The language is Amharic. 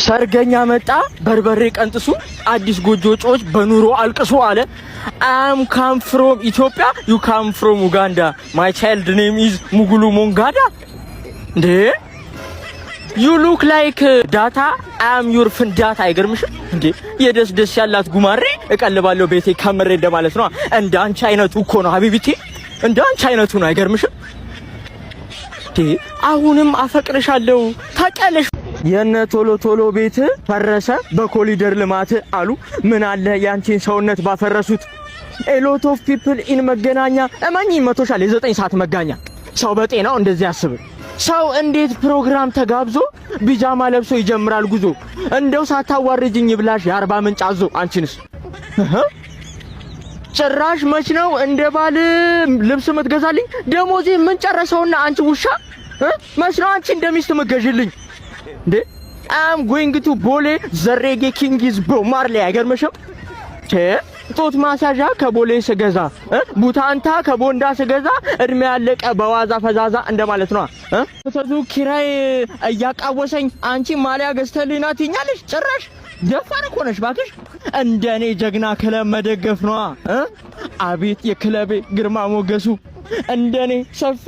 ሰርገኛ መጣ በርበሬ ቀንጥሱ አዲስ ጎጆ ጮች በኑሮ አልቅሱ አለ። አም ካም ፍሮም ኢትዮጵያ ዩ ካም ፍሮም ኡጋንዳ ማይ ቻይልድ ኔም ኢዝ ሙጉሉ ሞንጋዳ። እንዴ ዩ ሉክ ላይክ ዳታ አም ዩር ፍንዳታ። አይገርምሽም እንዴ? የደስ ደስ ያላት ጉማሬ እቀልባለሁ ቤቴ ከምሬ እንደማለት ነው። እንደ አንቺ አይነቱ እኮ ነው ሀቢቢቲ፣ እንደ አንቺ አይነቱ ነው። አይገርምሽም እንዴ? አሁንም አፈቅርሻለሁ ታውቂያለሽ። የነ ቶሎ ቶሎ ቤት ፈረሰ በኮሊደር ልማት አሉ። ምን አለ ያንቺን ሰውነት ባፈረሱት። a lot of people in መገናኛ እማኝ መቶሻል። የ9 ሰዓት መጋኛ ሰው በጤናው እንደዚህ ያስብ። ሰው እንዴት ፕሮግራም ተጋብዞ ቢጃማ ለብሶ ይጀምራል ጉዞ? እንደው ሳታዋርጅኝ ብላሽ የ40 ምንጭ አዞ። አንቺንስ ጭራሽ መች ነው እንደ ባል ልብስ ምትገዛልኝ? ደሞዜ ምን ጨረሰውና አንቺ ውሻ መች ነው አንቺ እንደሚስት ምትገዥልኝ እንዴ? አም ጎይንግ ቱ ቦሌ ዘሬጌ ኪንግ ኢዝ ቦ ማርሌ። አይገርምሽም? ጦት ማሳጃ ከቦሌ ስገዛ ቡታንታ ከቦንዳ ስገዛ እድሜ ያለቀ በዋዛ ፈዛዛ እንደማለት ነው። ተዙ ኪራይ እያቃወሰኝ አንቺ ማሊያ ገዝተልኝና ትኛለሽ። ጭራሽ ደፋር እኮ ነሽ ባክሽ። እንደኔ ጀግና ክለብ መደገፍ ነው። አቤት የክለቤ ግርማ ሞገሱ እንደኔ ሰፊ